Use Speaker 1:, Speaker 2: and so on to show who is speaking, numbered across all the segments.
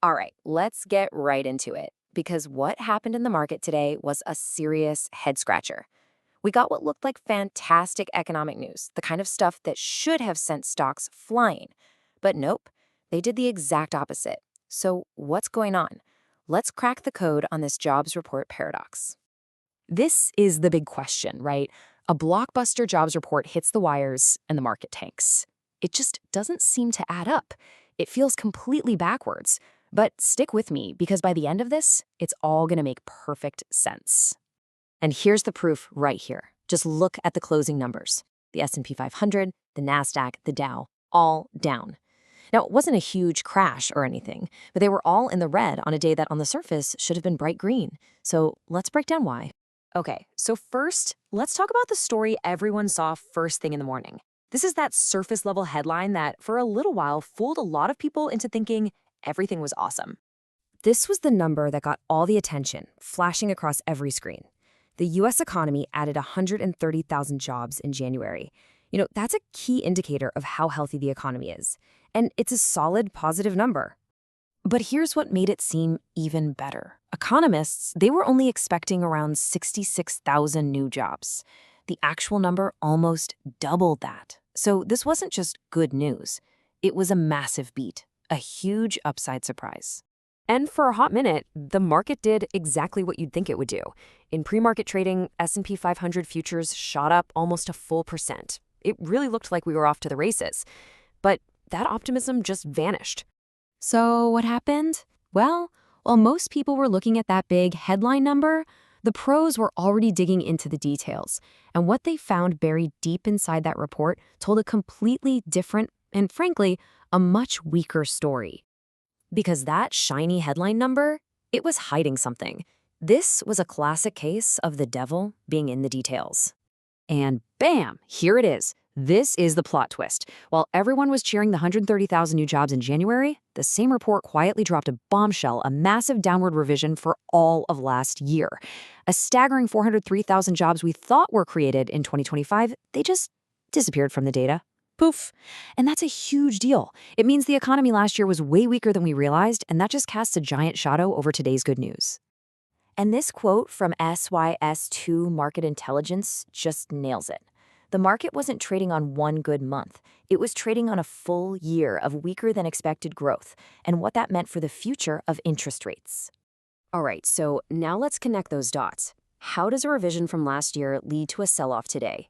Speaker 1: All right, let's get right into it because what happened in the market today was a serious head scratcher. We got what looked like fantastic economic news, the kind of stuff that should have sent stocks flying. But nope, they did the exact opposite. So, what's going on? Let's crack the code on this jobs report paradox. This is the big question, right? A blockbuster jobs report hits the wires and the market tanks. It just doesn't seem to add up. It feels completely backwards. But stick with me because by the end of this, it's all going to make perfect sense. And here's the proof right here. Just look at the closing numbers. The S&P 500, the NASDAQ, the Dow, all down. Now, it wasn't a huge crash or anything, but they were all in the red on a day that on the surface should have been bright green. So let's break down why. Okay, so first, let's talk about the story everyone saw first thing in the morning. This is that surface-level headline that, for a little while, fooled a lot of people into thinking everything was awesome. This was the number that got all the attention, flashing across every screen. The U.S. economy added 130,000 jobs in January. That's a key indicator of how healthy the economy is. And it's a solid, positive number. But here's what made it seem even better. Economists, they were only expecting around 66,000 new jobs. The actual number almost doubled that. So this wasn't just good news. It was a massive beat, a huge upside surprise. And for a hot minute, the market did exactly what you'd think it would do. In pre-market trading, S&P 500 futures shot up almost a full percent. It really looked like we were off to the races. But that optimism just vanished. So what happened? Well, while most people were looking at that big headline number, the pros were already digging into the details. And what they found buried deep inside that report told a completely different and, frankly, a much weaker story. Because that shiny headline number, it was hiding something. This was a classic case of the devil being in the details. And bam, here it is. This is the plot twist. While everyone was cheering the 130,000 new jobs in January, the same report quietly dropped a bombshell, a massive downward revision for all of last year. A staggering 403,000 jobs we thought were created in 2025, they just disappeared from the data. Poof. And that's a huge deal. It means the economy last year was way weaker than we realized, and that just casts a giant shadow over today's good news. And this quote from SYS2 Market Intelligence just nails it. The market wasn't trading on one good month. It was trading on a full year of weaker than expected growth and what that meant for the future of interest rates. All right, so now let's connect those dots. How does a revision from last year lead to a sell-off today?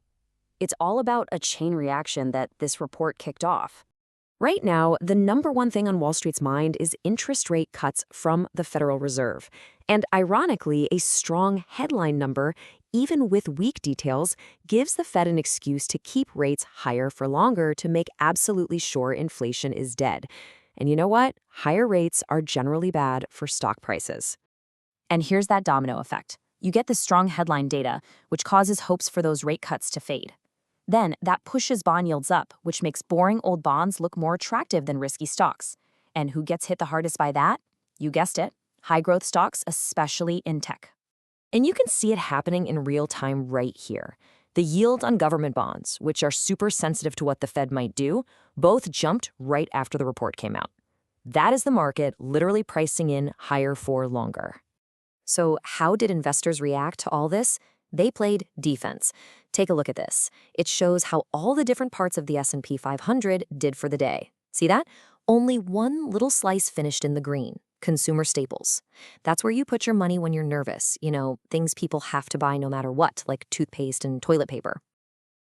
Speaker 1: It's all about a chain reaction that this report kicked off. Right now, the number one thing on Wall Street's mind is interest rate cuts from the Federal Reserve. And ironically, a strong headline number, even with weak details, gives the Fed an excuse to keep rates higher for longer to make absolutely sure inflation is dead. And you know what? Higher rates are generally bad for stock prices. And here's that domino effect. You get the strong headline data, which causes hopes for those rate cuts to fade. Then that pushes bond yields up, which makes boring old bonds look more attractive than risky stocks. And who gets hit the hardest by that? You guessed it, high-growth stocks, especially in tech. And you can see it happening in real time right here. The yield on government bonds, which are super sensitive to what the Fed might do, both jumped right after the report came out. That is the market literally pricing in higher for longer. So how did investors react to all this? They played defense. Take a look at this. It shows how all the different parts of the S&P 500 did for the day. See that? Only one little slice finished in the green, consumer staples. That's where you put your money when you're nervous, things people have to buy no matter what, like toothpaste and toilet paper.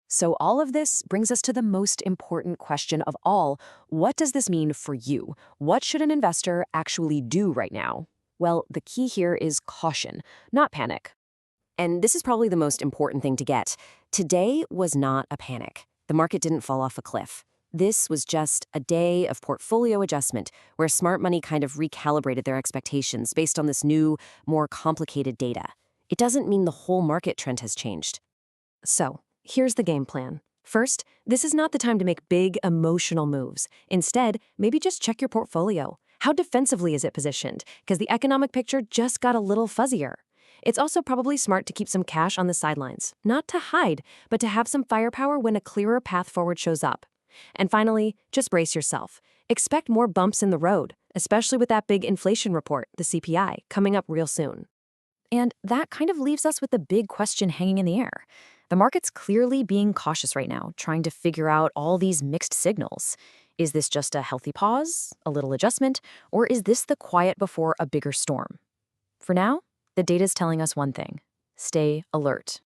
Speaker 1: So all of this brings us to the most important question of all. What does this mean for you? What should an investor actually do right now? Well, the key here is caution, not panic. And this is probably the most important thing to get. Today was not a panic. The market didn't fall off a cliff. This was just a day of portfolio adjustment where smart money kind of recalibrated their expectations based on this new, more complicated data. It doesn't mean the whole market trend has changed. So, here's the game plan. First, this is not the time to make big emotional moves. Instead, maybe just check your portfolio. How defensively is it positioned? Because the economic picture just got a little fuzzier. It's also probably smart to keep some cash on the sidelines, not to hide, but to have some firepower when a clearer path forward shows up. And finally, just brace yourself. Expect more bumps in the road, especially with that big inflation report, the CPI, coming up real soon. And that kind of leaves us with the big question hanging in the air. The market's clearly being cautious right now, trying to figure out all these mixed signals. Is this just a healthy pause, a little adjustment, or is this the quiet before a bigger storm? For now, the data's telling us one thing: stay alert.